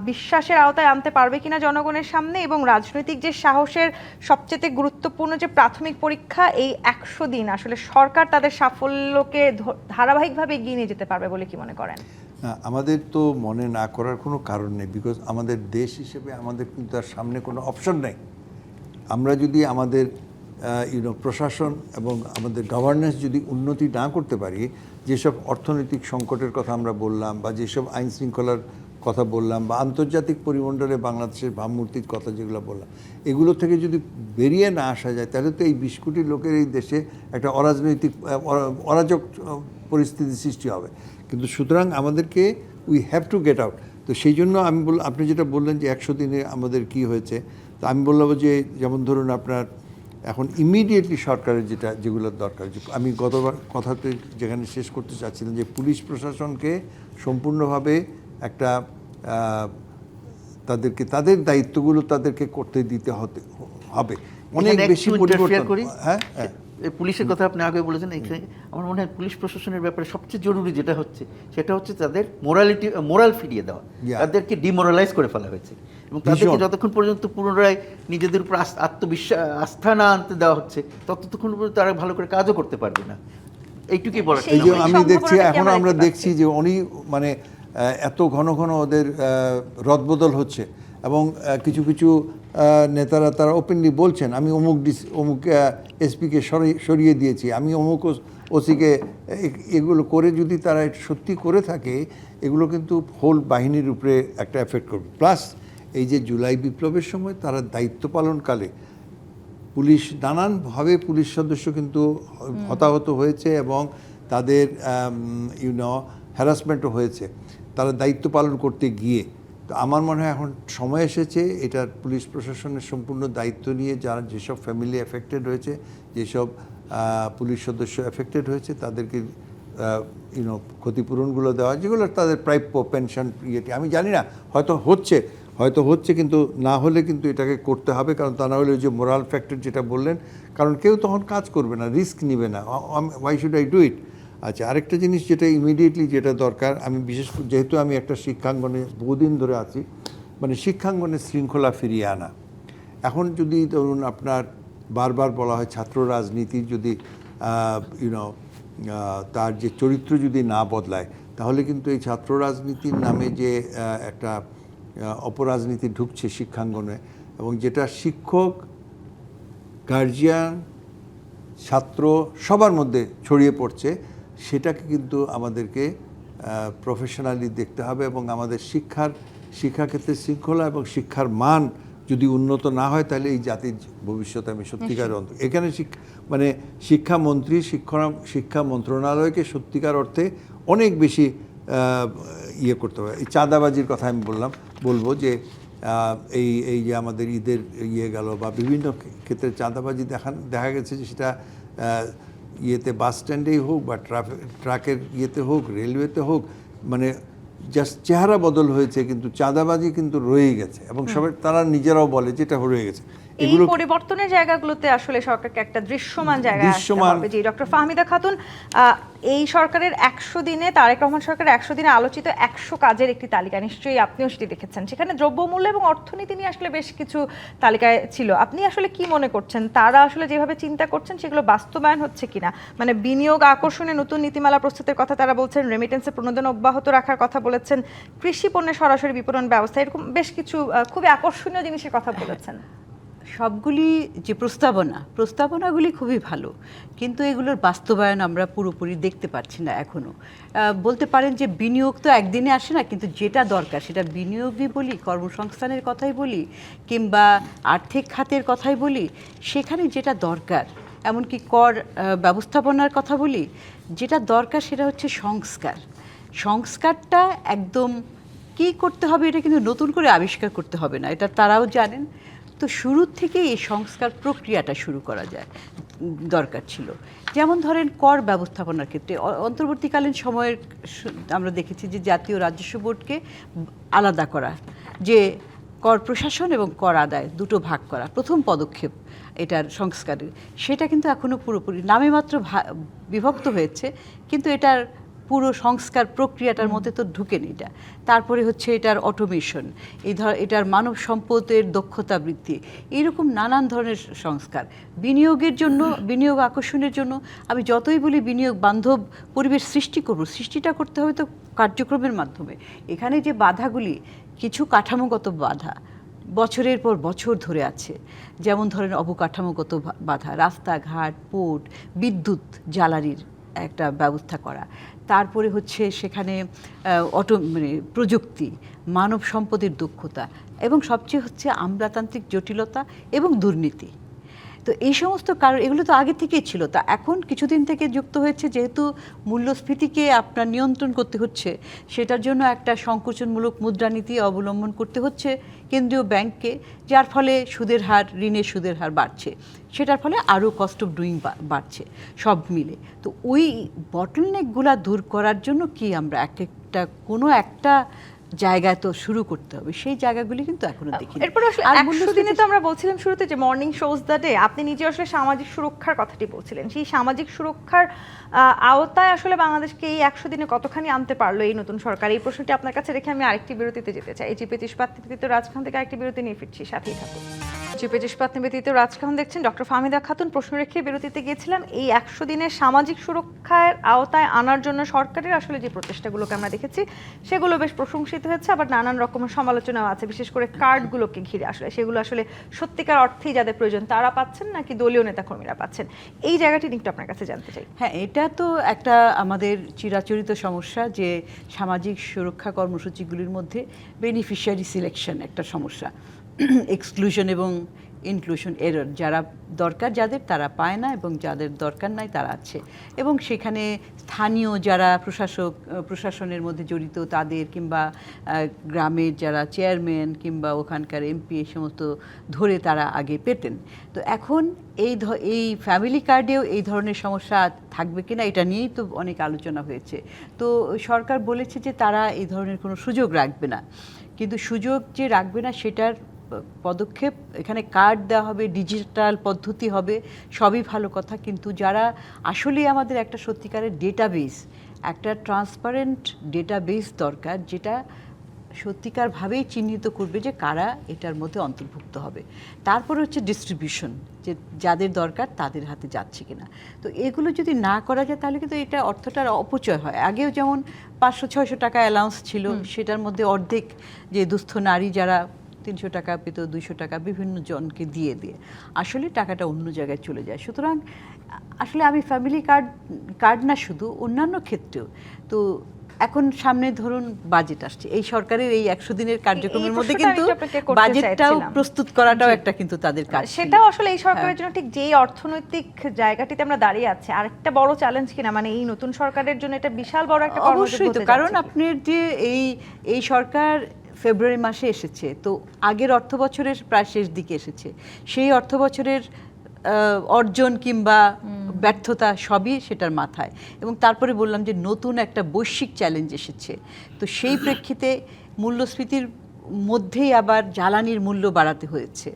বিশ্বাসের আওতায় আনতে পারবে কিনা জনগণের সামনে, এবং রাজনৈতিক যে সাহসের সবচেয়ে গুরুত্বপূর্ণ যে প্রাথমিক পরীক্ষা এই 100 দিন আসলে সরকার তাদের সাফল্যকে ধারাবাহিকভাবে এগিয়ে নিয়ে যেতে পারবে বলে কি মনে করেন? না, আমাদের তো মনে না করার কোনো কারণ নেই, বিকজ আমাদের দেশ হিসেবে আমাদের কিন্তু তার সামনে কোনো অপশন নেই। আমরা যদি আমাদের প্রশাসন এবং আমাদের গভর্নেন্স যদি উন্নতি না করতে পারি, যেসব অর্থনৈতিক সংকটের কথা আমরা বললাম, বা যেসব আইন শৃঙ্খলার কথা বললাম, বা আন্তর্জাতিক পরিমণ্ডলে বাংলাদেশের ভাবমূর্তির কথা যেগুলো বললাম, এগুলো থেকে যদি বেরিয়ে না আসা যায়, তাহলে তো এই 20 কোটি লোকের এই দেশে একটা অরাজক পরিস্থিতি সৃষ্টি হবে। কিন্তু সুতরাং আমাদেরকে we have to get out. তো সেই জন্য আপনি যেটা বললেন যে 100 দিনে আমাদের কি হয়েছে, তো আমি বললাম যে যেমন ধরুন আপনার এখন ইমিডিয়েটলি সরকারের যেগুলোর দরকার, যে আমি গতবার কথাতে যেখানে শেষ করতে চাচ্ছিলাম, যে পুলিশ প্রশাসনকে সম্পূর্ণভাবে একটা তাদেরকে তাদের দায়িত্বগুলো তাদেরকে করতে দিতে হবে। অনেক বেশি পরিবর্তন। হ্যাঁ, পুলিশের কথা আপনি আগে বলেছেন, আমার মনে হয় পুলিশ প্রশাসনের ব্যাপারে সবচেয়ে জরুরি যেটা হচ্ছে সেটা হচ্ছে তাদের মোরাল ফিরিয়ে দেওয়া। তাদেরকে ডিমোরালাইজ করে ফেলা হয়েছে, এবং তাদেরকে যতক্ষণ পর্যন্ত পুনরায় নিজেদের উপর আস্থা না আনতে দেওয়া হচ্ছে, ততক্ষণ পর্যন্ত তারা ভালো করে কাজও করতে পারবে না। এইটুকুই বলার। এই যে আমি দেখছি, এখন আমরা দেখছি যে মানে এত ঘন ঘন ওদের রদবদল হচ্ছে, এবং কিছু কিছু নেতারা তারা ওপেনলি বলছেন আমি অমুক এসপিকে সরিয়ে দিয়েছি, আমি অমুক ওসিকে, এগুলো করে যদি তারা সত্যি করে থাকে, এগুলো কিন্তু হোল বাহিনীর উপরে একটা এফেক্ট করবে। প্লাস এই যে জুলাই বিপ্লবের সময় তারা দায়িত্ব পালনকালে পুলিশ নানানভাবে পুলিশ সদস্য কিন্তু হতাহত হয়েছে, এবং তাদের হ্যারাসমেন্টও হয়েছে তারা দায়িত্ব পালন করতে গিয়ে। তো আমার মনে হয় এখন সময় এসেছে এটার পুলিশ প্রশাসনের সম্পূর্ণ দায়িত্ব নিয়ে যারা যেসব ফ্যামিলি এফেক্টেড হয়েছে, যেসব পুলিশ সদস্য এফেক্টেড হয়েছে, তাদেরকে ক্ষতিপূরণগুলো দেওয়া, যেগুলো তাদের প্রাপ্য পেনশন ইয়েটি। আমি জানি না, হয়তো হচ্ছে, কিন্তু না হলে কিন্তু এটাকে করতে হবে, কারণ তা না হলে যে মোরাল ফ্যাক্টর যেটা বললেন, কারণ কেউ তখন কাজ করবে না, রিস্ক নেবে না, why should I do it. আচ্ছা, আরেকটা জিনিস যেটা ইমিডিয়েটলি যেটা দরকার, আমি বিশেষ করে যেহেতু আমি একটা শিক্ষাঙ্গনে বহুদিন ধরে আছি, মানে শিক্ষাঙ্গনে শৃঙ্খলা ফিরিয়ে আনা। এখন যদি ধরুন আপনার বারবার বলা হয় ছাত্র রাজনীতির যদি তার যে চরিত্র যদি না বদলায়, তাহলে কিন্তু এই ছাত্র রাজনীতির নামে যে একটা অপরাজনীতি ঢুকছে শিক্ষাঙ্গনে, এবং যেটা শিক্ষক, গার্জিয়ান, ছাত্র সবার মধ্যে ছড়িয়ে পড়ছে, সেটাকে কিন্তু আমাদেরকে প্রফেশনালি দেখতে হবে। এবং আমাদের শিক্ষাক্ষেত্রে শৃঙ্খলা এবং শিক্ষার মান যদি উন্নত না হয়, তাহলে এই জাতির ভবিষ্যতে আমি সত্যিকার এখানে মানে শিক্ষামন্ত্রী, শিক্ষা মন্ত্রণালয়কে সত্যিকার অর্থে অনেক বেশি করতে হবে। এই চাঁদাবাজির কথা আমি বলবো যে এই যে আমাদের ঈদের গেল, বা বিভিন্ন ক্ষেত্রে চাঁদাবাজি দেখা গেছে যে সেটা বাস স্ট্যান্ডেই হোক, বা ট্রাকের হোক, রেলওয়েতে হোক, মানে জাস্ট চেহারা বদল হয়েছে, কিন্তু চাঁদাবাজি কিন্তু রয়ে গেছে, এবং সবাই তারা নিজেরাও বলে যেটা রয়ে গেছে। এই পরিবর্তনের জায়গাগুলোতে আসলে সরকারকে একটা দৃশ্যমান জায়গায় আসতে হবে। জি, ডক্টর ফাহমিদা খাতুন, এই সরকারের 100 দিনে, তারেক রহমান সরকারের 100 দিনে আলোচিত 100 কাজের একটি তালিকা, নিশ্চয়ই আপনিও সেটি দেখেছেন, সেখানে দ্রব্যমূল্য এবং অর্থনীতি নিয়ে আসলে বেশ কিছু তালিকায় ছিল। আপনি আসলে কি মনে করছেন, তারা আসলে যেভাবে চিন্তা করছেন সেগুলো বাস্তবায়ন হচ্ছে কিনা? মানে বিনিয়োগ আকর্ষণে নতুন নীতিমালা প্রস্তুতের কথা তারা বলছেন, রেমিটেন্সের প্রণোদন অব্যাহত রাখার কথা বলেছেন, কৃষি পণ্যের সরাসরি বিপণন ব্যবস্থা, এরকম বেশ কিছু খুবই আকর্ষণীয় জিনিসের কথা বলেছেন। সবগুলি যে প্রস্তাবনাগুলি খুবই ভালো, কিন্তু এগুলোর বাস্তবায়ন আমরা পুরোপুরি দেখতে পাচ্ছি না এখনও। বলতে পারেন যে বিনিয়োগ তো একদিনে আসে না, কিন্তু যেটা দরকার সেটা বিনিয়োগই বলি, কর্মসংস্থানের কথাই বলি, কিংবা আর্থিক খাতের কথাই বলি, সেখানে যেটা দরকার, এমনকি কর ব্যবস্থাপনার কথা বলি, যেটা দরকার সেটা হচ্ছে সংস্কারটা একদম কী করতে হবে, এটা কিন্তু নতুন করে আবিষ্কার করতে হবে না, এটা তারাও জানেন। তো শুরুর থেকেই এই সংস্কার প্রক্রিয়াটা শুরু করা দরকার ছিল। যেমন ধরেন কর ব্যবস্থাপনার ক্ষেত্রে অন্তর্বর্তীকালীন সময়ের আমরা দেখেছি যে জাতীয় রাজস্ব বোর্ডকে আলাদা করা, যে কর প্রশাসন এবং কর আদায় দুটো ভাগ করা, প্রথম পদক্ষেপ এটার সংস্কারের, সেটা কিন্তু এখনও পুরোপুরি নামে মাত্র বিভক্ত হয়েছে, কিন্তু এটার পুরো সংস্কার প্রক্রিয়াটার মধ্যে তো ঢুকেনি এটা। তারপরে হচ্ছে এটার অটোমেশন, এটার মানব সম্পদের দক্ষতা বৃদ্ধি, এইরকম নানান ধরনের সংস্কার। বিনিয়োগের জন্য, বিনিয়োগ আকর্ষণের জন্য আমি যতই বলি বিনিয়োগ বান্ধব পরিবেশ সৃষ্টি করব, সৃষ্টিটা করতে হবে তো কার্যক্রমের মাধ্যমে। এখানে যে বাধাগুলি, কিছু কাঠামোগত বাধা বছরের পর বছর ধরে আছে, যেমন ধরেন অবকাঠামোগত বাধা, রাস্তাঘাট, পোর্ট, বিদ্যুৎ জ্বালানির একটা ব্যবস্থা করা, তারপরে হচ্ছে সেখানে মানে প্রযুক্তি, মানব সম্পদের দক্ষতা, এবং সবচেয়ে হচ্ছে আমলাতান্ত্রিক জটিলতা এবং দুর্নীতি। তো এই সমস্ত কারণ, এগুলো তো আগে থেকেই ছিল, তা এখন কিছুদিন থেকে যুক্ত হয়েছে, যেহেতু মূল্যস্ফীতিকে আপনার নিয়ন্ত্রণ করতে হচ্ছে, সেটার জন্য একটা সংকোচনমূলক মুদ্রানীতি অবলম্বন করতে হচ্ছে কেন্দ্রীয় ব্যাংককে, যার ফলে সুদের হার, ঋণের সুদের হার বাড়ছে, সেটার ফলে আরও কস্ট অফ ডুইং বাড়ছে সব মিলে। তো ওই বটলনেকগুলা দূর করার জন্য কি আমরা কোনো একটা জায়গায় তো শুরু করতে হবে, সেই জায়গাগুলি কিন্তু এখনো দেখি। এরপর আসলে 100 দিনে তো আমরা বলছিলাম শুরুতে যে মর্নিং শোজ দ্য ডে, আপনি নিজে আসলে সামাজিক সুরক্ষার কথাটি বলছিলেন, সেই সামাজিক সুরক্ষার আওতায় আসলে বাংলাদেশকে এই 100 দিনে কতখানি আনতে পারলো এই নতুন সরকার? এই প্রশ্নটি আপনার কাছে রেখে আমি আরেকটি বিরতিতে যেতে চাই। জিপি ইস্পাত নিবেদিত রাজখান থেকে আরেকটি বিরতি নিয়ে ফিরছি, সাথেই থাকুন। জিপি ইস্পাত নিবেদিত রাজখান দেখছেন, ডক্টর ফাহমিদা খাতুন। প্রশ্ন রেখে বিরতিতে গিয়েছিলাম, এই 100 দিনের সামাজিক সুরক্ষার আওতায় আনার জন্য সরকারের আসলে যে প্রচেষ্টাগুলোকে আমরা দেখেছি, সেগুলো বেশ প্রশংসিত হয়েছে, আবার নানান রকমের সমালোচনাও আছে, বিশেষ করে কার্ডগুলোকে ঘিরে। আসলে সেগুলো আসলে সত্যিকার অর্থেই যাদের প্রয়োজন তারা পাচ্ছেন, নাকি দলীয় নেতাকর্মীরা পাচ্ছেন? এই জায়গাটি একটু আপনার কাছে জানতে চাই। হ্যাঁ, এটা তো একটা আমাদের চিরাচরিত সমস্যা যে সামাজিক সুরক্ষা কর্মসূচিগুলির মধ্যে বেনিফিশিয়ারি সিলেকশন একটা সমস্যা, এক্সক্লুশন এবং ইনক্লুশন এরর। যারা দরকার যাদের, তারা পায় না, এবং যাদের দরকার নাই তারা আছে। এবং সেখানে স্থানীয় যারা প্রশাসনের মধ্যে জড়িত তাদের, কিংবা গ্রামের যারা চেয়ারম্যান কিংবা ওখানকার এমপি, এই সমস্ত ধরে তারা আগে পেতেন। তো এখন এই ফ্যামিলি কার্ডেও এই ধরনের সমস্যা থাকবে কিনা, এটা নিয়েই তো অনেক আলোচনা হয়েছে। তো সরকার বলেছে যে তারা এই ধরনের কোনো সুযোগ রাখবে না, কিন্তু সুযোগ যে রাখবে না সেটার পদক্ষেপ, এখানে কার্ড দেওয়া হবে, ডিজিটাল পদ্ধতি হবে, সবই ভালো কথা, কিন্তু যারা আসলে আমাদের একটা সত্যিকারের ডেটাবেস, একটা ট্রান্সপারেন্ট ডেটাবেস দরকার, যেটা সত্যিকারভাবেই চিহ্নিত করবে যে কারা এটার মধ্যে অন্তর্ভুক্ত হবে। তারপরে হচ্ছে ডিস্ট্রিবিউশন, যে যাদের দরকার তাদের হাতে যাচ্ছে কিনা। তো এগুলো যদি না করা যায় তাহলে কিন্তু এটা অর্থটার অপচয় হয়। আগেও যেমন 500-600 টাকা অ্যালাউন্স ছিল, সেটার মধ্যে অর্ধেক যে দুস্থ নারী যারা 300 টাকা পেত, 200 টাকা বিভিন্ন জনকে দিয়ে আসলে টাকাটা অন্য জায়গায় চলে যায়। সুতরাং আসলে আমি ফ্যামিলি কার্ড না, শুধু অন্যান্য ক্ষেত্রেও তো এখন সামনে ধরুন বাজেট আসছে, এই সরকারের এই 100 দিনের কার্যক্রমের মধ্যে কিন্তু বাজেটটাও প্রস্তুত করাটাও একটা কিন্তু তাদের কাজ। সেটাও আসলে এই সরকারের জন্য ঠিক যেই অর্থনৈতিক জায়গাটিতে আমরা দাঁড়িয়ে আছি, আরেকটা বড় চ্যালেঞ্জ কিনা, মানে এই নতুন সরকারের জন্য এটা বিশাল বড় একটা কর্মসূচি। অবশ্যই তো, কারণ আপনার যে এই সরকার ফেব্রুয়ারি মাসে এসেছে, তো আগের অর্থ বছরের প্রায় শেষ দিকে এসেছে, সেই অর্থ বছরের অর্জন কিংবা ব্যর্থতা সবই সেটার মাথায়। এবং তারপরে বললাম যে নতুন একটা বৈশ্বিক চ্যালেঞ্জ এসেছে, তো সেই প্রেক্ষিতে মূল্যস্ফীতির মধ্যেই আবার জ্বালানির মূল্য বাড়াতে হয়েছে।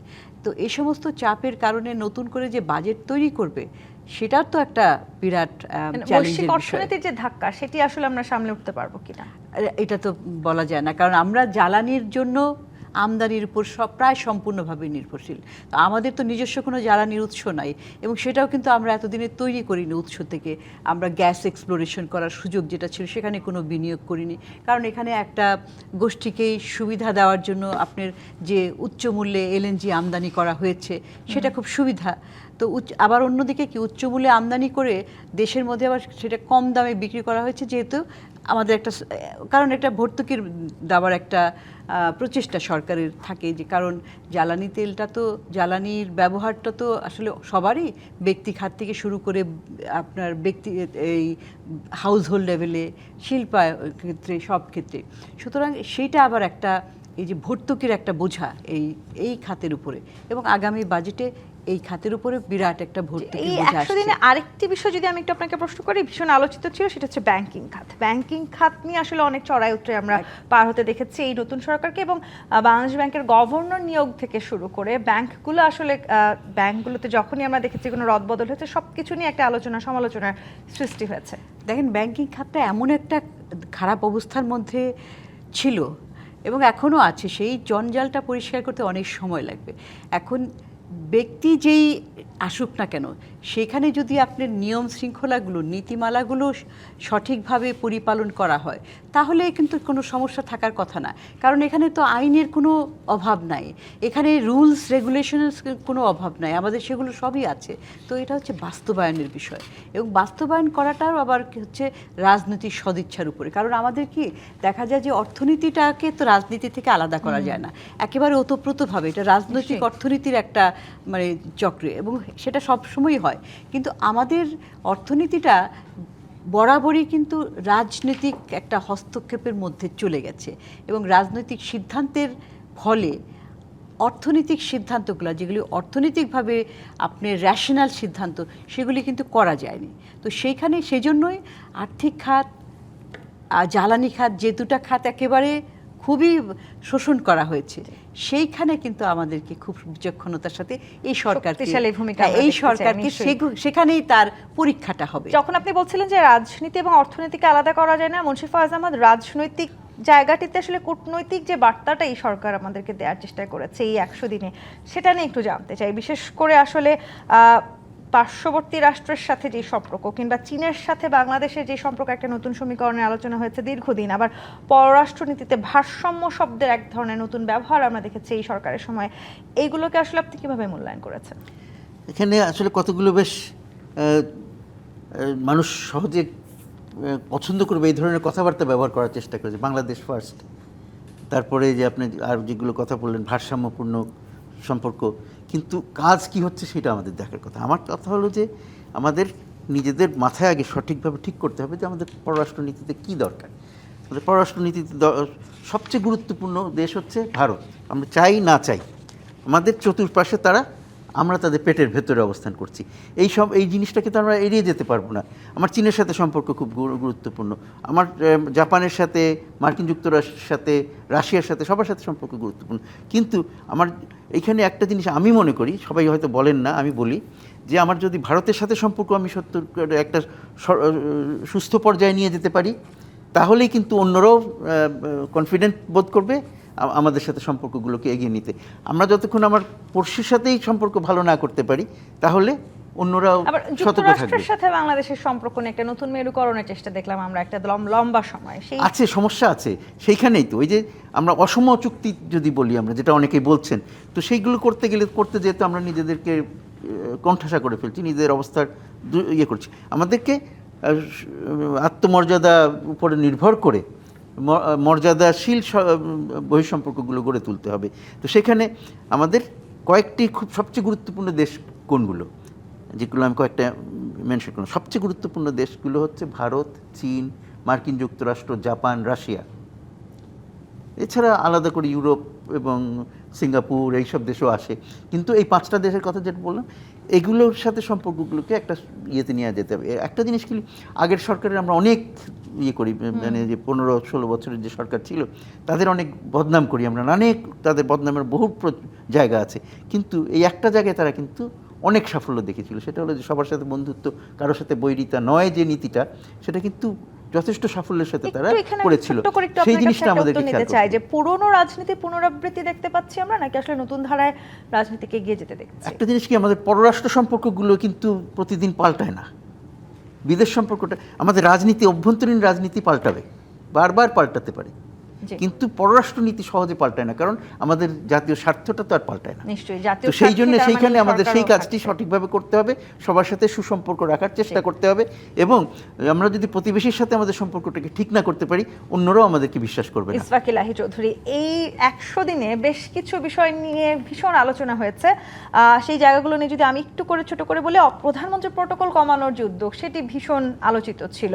তো এই সমস্ত চাপের কারণে নতুন করে যে বাজেট তৈরি করবে, সেটার তো একটা বিরাট চ্যালেঞ্জের বিষয়। অর্থনীতির যে ধাক্কা, সেটি আসলে আমরা সামলে উঠতে পারবো কিনা এটা তো বলা যায় না, কারণ আমরা জ্বালানির জন্য আমদানির উপর প্রায় সম্পূর্ণভাবে নির্ভরশীল। তো আমাদের তো নিজস্ব কোনো জ্বালানির উৎস নাই, এবং সেটাও কিন্তু আমরা এতদিনে তৈরি করিনি উৎস থেকে। আমরা গ্যাস এক্সপ্লোরেশন করার সুযোগ যেটা ছিল, সেখানে কোনো বিনিয়োগ করিনি, কারণ এখানে একটা গোষ্ঠীকেই সুবিধা দেওয়ার জন্য আপনার যে উচ্চ মূল্যে এলএনজি আমদানি করা হয়েছে, সেটা খুব সুবিধা। তো আবার অন্যদিকে কি উচ্চ মূল্যে আমদানি করে দেশের মধ্যে আবার সেটা কম দামে বিক্রি করা হয়েছে, যেহেতু আমাদের একটা, কারণ একটা ভর্তুকির দেওয়ার একটা প্রচেষ্টা সরকারের থাকে, যে কারণ জ্বালানি তেলটা তো, জ্বালানির ব্যবহারটা তো আসলে সবারই, ব্যক্তি খাত থেকে শুরু করে আপনার এই হাউসহোল্ড লেভেলে, শিল্পায় ক্ষেত্রে, সব ক্ষেত্রে। সুতরাং সেইটা আবার একটা, এই যে ভর্তুকির একটা বোঝা এই খাতের উপরে, এবং আগামী বাজেটে এই খাতের উপরে বিরাট একটা ভর্তুকি এই বোঝা 100 দিনে আসছে। আরেকটি বিষয় যদি আমি একটু আপনাকে প্রশ্ন করি, ভীষণ আলোচিত ছিল, সেটা হচ্ছে ব্যাংকিং খাত। ব্যাংকিং খাত নিয়ে আসলে অনেক চড়াই উতরে আমরা পার হতে দেখেছি এই নতুন সরকারকে, এবং বাংলাদেশ ব্যাংকের গভর্নর নিয়োগ থেকে শুরু করে ব্যাংকগুলো আসলে ব্যাংকগুলোতে যখনই আমরা দেখেছি কোনো রদবদল হয়েছে, সবকিছু নিয়ে একটা আলোচনা সমালোচনার সৃষ্টি হয়েছে। দেখেন, ব্যাংকিং খাতটা এমন একটা খারাপ অবস্থার মধ্যে ছিল এবং এখনও আছে, সেই জঞ্জালটা পরিষ্কার করতে অনেক সময় লাগবে। এখন ব্যক্তি যেই আসুক না কেন, সেখানে যদি আপনার নিয়ম শৃঙ্খলাগুলো, নীতিমালাগুলো সঠিকভাবে পরিপালন করা হয়, তাহলে কিন্তু কোনো সমস্যা থাকার কথা না। কারণ এখানে তো আইনের কোনো অভাব নাই, এখানে রুলস রেগুলেশনের কোনো অভাব নাই, আমাদের সেগুলো সবই আছে। তো এটা হচ্ছে বাস্তবায়নের বিষয়, এবং বাস্তবায়ন করাটাও আবার হচ্ছে রাজনৈতিক সদিচ্ছার উপরে। কারণ আমাদের কি দেখা যায় যে অর্থনীতিটাকে তো রাজনীতি থেকে আলাদা করা যায় না একেবারে ওতপ্রোতভাবে, এটা রাজনৈতিক অর্থনীতির একটা মানে চক্রে, এবং সেটা সবসময়ই হয়। কিন্তু আমাদের অর্থনীতিটা বরাবরই কিন্তু রাজনৈতিক একটা হস্তক্ষেপের মধ্যে চলে গেছে, এবং রাজনৈতিক সিদ্ধান্তের ফলে অর্থনৈতিক সিদ্ধান্তগুলো, যেগুলি অর্থনৈতিকভাবে আপনার র্যাশনাল সিদ্ধান্ত, সেগুলি কিন্তু করা যায়নি। তো সেইখানে সেজন্যই আর্থিক খাত আর জ্বালানি খাত, যে দুটো খাত একেবারে খুবই শোষণ করা হয়েছে, সেইখানে কিন্তু আমাদেরকে খুব বিচক্ষণতার সাথে এই সরকার, শক্তিশালী ভূমিকা আমরা এই দেখতে চাই, সরকারকে নিশ্চয়ই। সেখানেই তার পরীক্ষাটা হবে। যখন আপনি বলছিলেন যে রাজনীতি এবং অর্থনীতিকে আলাদা করা যায় না, মুন্সি ফয়েজ আহমদ, রাজনৈতিক জায়গাটিতে আসলে কূটনৈতিক যে বার্তাটা এই সরকার আমাদেরকে দেওয়ার চেষ্টা করেছে এই 100 দিনে, সেটা নিয়ে একটু জানতে চাই। বিশেষ করে আসলে পার্শ্ববর্তী রাষ্ট্রের সাথে যে সম্পর্ক, কিংবা চীনের সাথে বাংলাদেশের যে সম্পর্ক, একটা নতুন সমীকরণে আলোচনা হয়েছে দীর্ঘদিন। আবার পররাষ্ট্রনীতিতে ভারসাম্য শব্দের এক ধরনের নতুন ব্যবহার আমরা দেখেছি এই সরকারের সময়। এইগুলোকে আসলে আপনি কিভাবে মূল্যায়ন করেছেন? এখানে আসলে কতগুলো বেশ মানুষ সহজে পছন্দ করবে এই ধরনের কথাবার্তা ব্যবহার করার চেষ্টা করেছে। বাংলাদেশ ফার্স্ট, তারপরে যে আপনি আর যেগুলো কথা বললেন ভারসাম্যপূর্ণ সম্পর্ক, কিন্তু কাজ কি হচ্ছে সেটা আমাদের দেখার কথা। আমার কথা হলো যে আমাদের নিজেদের মাথায় আগে সঠিকভাবে ঠিক করতে হবে যে আমাদের পররাষ্ট্রনীতিতে কী দরকার। আমাদের পররাষ্ট্রনীতিতে সবচেয়ে গুরুত্বপূর্ণ দেশ হচ্ছে ভারত। আমরা চাই না চাই, আমাদের চতুর্পাশে তারা, আমরা তাদের পেটের ভেতরে অবস্থান করছি। এই জিনিসটাকে তো আমরা এড়িয়ে যেতে পারবো না। আমার চীনের সাথে সম্পর্ক খুব গুরুত্বপূর্ণ, আমার জাপানের সাথে, মার্কিন যুক্তরাষ্ট্রের সাথে, রাশিয়ার সাথে, সবার সাথে সম্পর্ক গুরুত্বপূর্ণ। কিন্তু আমার এইখানে একটা জিনিস আমি মনে করি, সবাই হয়তো বলেন না, আমি বলি যে আমার যদি ভারতের সাথে সম্পর্ক আমি একটা সুস্থ পর্যায়ে নিয়ে যেতে পারি, তাহলেই কিন্তু অন্যরাও কনফিডেন্ট বোধ করবে আমাদের সাথে সম্পর্কগুলোকে এগিয়ে নিতে। আমরা যতক্ষণ আমার পড়শির সাথেই সম্পর্ক ভালো না করতে পারি, তাহলে অন্যরাও আবার সতর্ক থাকবে। যুক্তরাষ্ট্রের সাথে বাংলাদেশের সম্পর্ক নিয়ে একটা নতুন মেরুকরণের চেষ্টা দেখলাম আমরা একটা লম্বা সময়। সেই আছে, সমস্যা আছে সেইখানেই তো। ওই যে আমরা অসম চুক্তি যদি বলি, আমরা যেটা অনেকেই বলছেন, তো সেইগুলো করতে যেতে আমরা নিজেদেরকে কণ্ঠাসা করে ফেলছি, নিজেদের অবস্থার ইয়ে করছি। আমাদেরকে আত্মমর্যাদার উপরে নির্ভর করে মর্যাদাশীল বহিঃসম্পর্কগুলো গড়ে তুলতে হবে। তো সেখানে আমাদের কয়েকটি খুব সবচেয়ে গুরুত্বপূর্ণ দেশ কোনগুলো, যেগুলো আমি কয়েকটা মেনশন করলাম। সবচেয়ে গুরুত্বপূর্ণ দেশগুলো হচ্ছে ভারত, চীন, মার্কিন যুক্তরাষ্ট্র, জাপান, রাশিয়া। এছাড়া আলাদা করে ইউরোপ এবং সিঙ্গাপুর এইসব দেশও আসে। কিন্তু এই 5টা দেশের কথা যেটা বললাম, এগুলোর সাথে সম্পর্কগুলোকে একটা ইয়েতে নিয়ে যেতে হবে। একটা জিনিস কি, আগের সরকারের আমরা অনেক ইয়ে করি, মানে যে 15-16 বছরের যে সরকার ছিল তাদের অনেক বদনাম করি আমরা, অনেক তাদের বদনামের বহু জায়গা আছে। কিন্তু এই একটা জায়গায় তারা কিন্তু অনেক সাফল্য দেখেছিল, সেটা হলো যে সবার সাথে বন্ধুত্ব, কারোর সাথে বৈরিতা নয় যে নীতিটা, সেটা কিন্তু যথেষ্ট সাফল্যের সাথে তারা করেছিল। সেই জিনিসটা আমাদেরকে খেয়াল করতে হবে। যে পুরনো রাজনীতি পুনরাবৃত্তি দেখতে পাচ্ছি আমরা, নাকি আসলে নতুন ধারায় রাজনীতিকে এগিয়ে যেতে দেখছি? একটা জিনিস কি, আমাদের পররাষ্ট্র সম্পর্কগুলো কিন্তু প্রতিদিন পাল্টায় না। বিদেশ সম্পর্কটা, আমাদের রাজনীতি, অভ্যন্তরীণ রাজনীতি পাল্টাবে, বারবার পাল্টাতে পারে, কিন্তু পররাষ্ট্রনীতি সহজে পাল্টায় না, কারণ আমাদের জাতীয় স্বার্থটা তো আর পাল্টায় না। নিশ্চয়ই জাতীয় তো সেই জন্য স্বার্থে সেইখানে তার মানে আমাদের সেই সরকারও কাজটি থাকছে। সঠিকভাবে করতে হবে, সবার সাথে সুসম্পর্ক রাখার চেষ্টা করতে হবে, এবং আমরা যদি প্রতিবেশীর সাথে আমাদের সম্পর্কটাকে ঠিক না করতে পারি, অন্যরাও আমাদেরকে বিশ্বাস করবে না। ইসফাক ইলাহি চৌধুরী, এই 100 দিনে বেশ কিছু বিষয় নিয়ে ভীষণ আলোচনা হয়েছে। সেই জায়গাগুলো নিয়ে যদি আমি একটু করে ছোট করে বলি, প্রধানমন্ত্রীর প্রটোকল কমানোর যে উদ্যোগ, সেটি ভীষণ আলোচিত ছিল।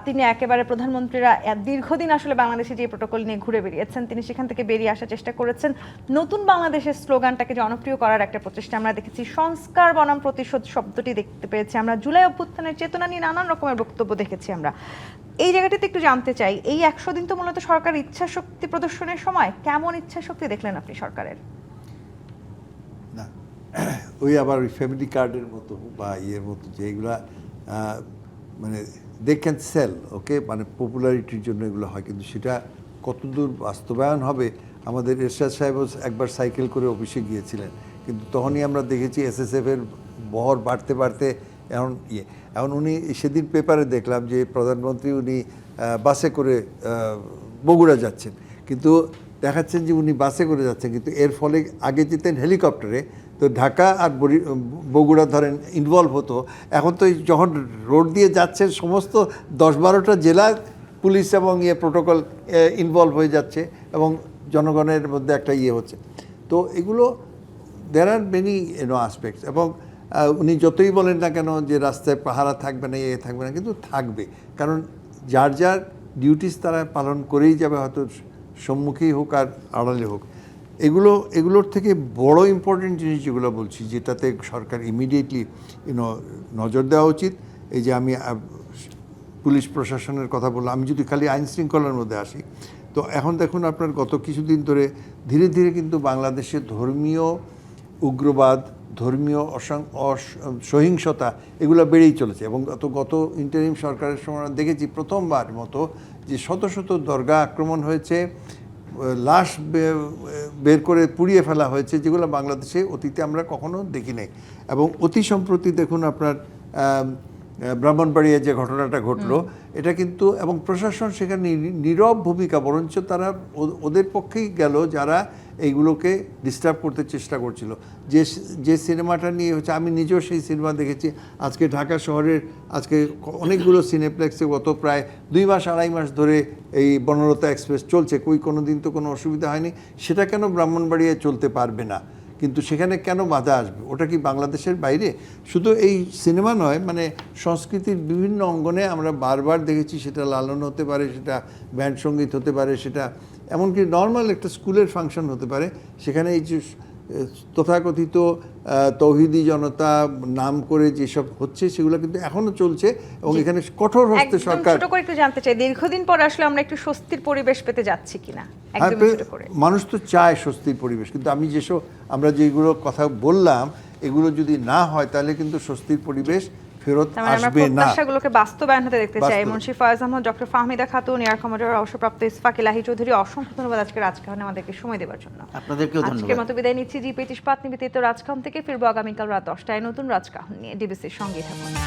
তিনি একেবারে, প্রধানমন্ত্রীরা দীর্ঘদিন আসলে বাংলাদেশে যে প্রটোকল টহল নিয়ে ঘুরে বেরিয়েছেন, তিনি সেখান থেকে বেরিয়ে আসার চেষ্টা করেছেন। নতুন বাংলাদেশের স্লোগানটাকে জনপ্রিয় করার একটা প্রচেষ্টা আমরা দেখেছি। সংস্কার বনাম প্রতিশোধ শব্দটি দেখতে পেয়েছি আমরা। জুলাই অভ্যুত্থানের চেতনা নিয়ে নানান রকমের বক্তব্য দেখেছি আমরা। এই জায়গাটিতে একটু জানতে চাই, এই 100 দিন তো মূলত সরকার ইচ্ছাশক্তি প্রদর্শনের সময়, কেমন ইচ্ছাশক্তি দেখলেন আপনি সরকারের? না, ওই আবার ওই ফ্যামিলি কার্ডের মতো বা ইয়ের মতো যে এগুলা মানে দে ক্যান সেল, ওকে, মানে পপুলারিটির জন্য এগুলো হয়, কিন্তু সেটা কতদূর বাস্তবায়ন হবে। আমাদের এরশাদ সাহেবও একবার সাইকেল করে অফিসে গিয়েছিলেন, কিন্তু তখনই আমরা দেখেছি এসএসএফের বহর বাড়তে বাড়তে এখন উনি সেদিন পেপারে দেখলাম যে প্রধানমন্ত্রী উনি বাসে করে বগুড়া যাচ্ছেন, কিন্তু দেখাচ্ছেন যে উনি বাসে করে যাচ্ছেন, কিন্তু এর ফলে আগে যেতেন হেলিকপ্টারে, তো ঢাকা আর বগুড়া ধরেন ইনভলভ হতো। এখন তো যখন রোড দিয়ে যাচ্ছে সমস্ত 10-12টা জেলার পুলিশ এবং প্রোটোকল ইনভলভ হয়ে যাচ্ছে এবং জনগণের মধ্যে একটা হচ্ছে। তো এগুলো দেয়ার আর মেনি আসপেক্টস, এবং উনি যতই বলেন না কেন যে রাস্তায় পাহারা থাকবে না, থাকবে না, কিন্তু থাকবে, কারণ যার যার ডিউটিস তারা পালন করেই যাবে, হয়তো সম্মুখেই হোক আর আড়ালে হোক। এগুলোর থেকে বড় ইম্পর্টেন্ট জিনিস যেগুলো বলছি, যেটাতে সরকার ইমিডিয়েটলি নজর দেওয়া উচিত, এই যে আমি পুলিশ প্রশাসনের কথা বললাম, আমি যদি খালি আইন শৃঙ্খলার মধ্যে আসি, তো এখন দেখুন আপনার গত কিছুদিন ধরে ধীরে ধীরে কিন্তু বাংলাদেশে ধর্মীয় উগ্রবাদ, ধর্মীয় সহিংসতা এগুলো বেড়েই চলেছে। এবং গত ইন্টারিম সরকারের সময় দেখেছি প্রথমবার মতো যে শত শত দরগা আক্রমণ হয়েছে, লাশ বের করে পুড়িয়ে ফেলা হয়েছে, যেগুলো বাংলাদেশে অতীতে আমরা কখনো দেখি নাই। এবং অতি সম্প্রতি দেখুন আপনার ব্রাহ্মণবাড়িয়ায় যে ঘটনাটা ঘটলো, এটা কিন্তু, এবং প্রশাসন সেখানে নীরব ভূমিকা, বরঞ্চ তারা ওদের পক্ষেই গেল যারা এইগুলোকে ডিস্টার্ব করতে চেষ্টা করছিল। যে সিনেমাটা নিয়ে হচ্ছে, আমি নিজেও সেই সিনেমা দেখেছি। আজকে ঢাকা শহরের অনেকগুলো সিনেপ্লেক্সে গত প্রায় 2 মাস 2.5 মাস ধরে এই বনলতা এক্সপ্রেস চলছে, কোনো দিন তো কোনো অসুবিধা হয়নি। সেটা কেন ব্রাহ্মণবাড়িয়ায় চলতে পারবে না? কিন্তু সেখানে কেন বাধা আসবে? ওটা কি বাংলাদেশের বাইরে? শুধু এই সিনেমা নয়, মানে সংস্কৃতির বিভিন্ন অঙ্গনে আমরা বারবার দেখেছি, সেটা লালন হতে পারে, সেটা ব্যান্ড সঙ্গীত হতে পারে, সেটা এমনকি নর্মাল একটা স্কুলের ফাংশন হতে পারে, সেখানে এই যে তথাকথিত তৌহিদি জনতা নাম করে যেসব হচ্ছে সেগুলো কিন্তু এখনো চলছে, এবং এখানে কঠোর হস্তে সরকার। ছোট করে একটু জানতে চাই, দীর্ঘদিন পর আসলে আমরা একটু স্বস্তির পরিবেশ পেতে যাচ্ছি কিনা, একদম ছোট করে। মানুষ তো চায় স্বস্তির পরিবেশ, কিন্তু আমি আমরা যেগুলো কথা বললাম, এগুলো যদি না হয় তাহলে কিন্তু স্বস্তির পরিবেশ ফেরত আসবে না। প্রত্যাশাগুলোকে বাস্তবায়ন হতে দেখতে চাই। Munshi Foyez Ahmed, doctor Fahmida Khatun, air commodore অবসরপ্রাপ্ত ইসফাক ইলাহি চৌধুরী, অসংখ্য ধন্যবাদ আজকে রাজকাহনে আমাদেরকে সময় দেওয়ার জন্য। আপনাদেরকেও ধন্যবাদ। আজকের মতো বিদায় নিচ্ছি। জি পেটিশ পাত নিবেদিত রাজকাহন থেকে ফিরবো আগামীকাল রাত 10টায় নতুন রাজকাহন নিয়ে। ডিবিসির সঙ্গে থাকুন।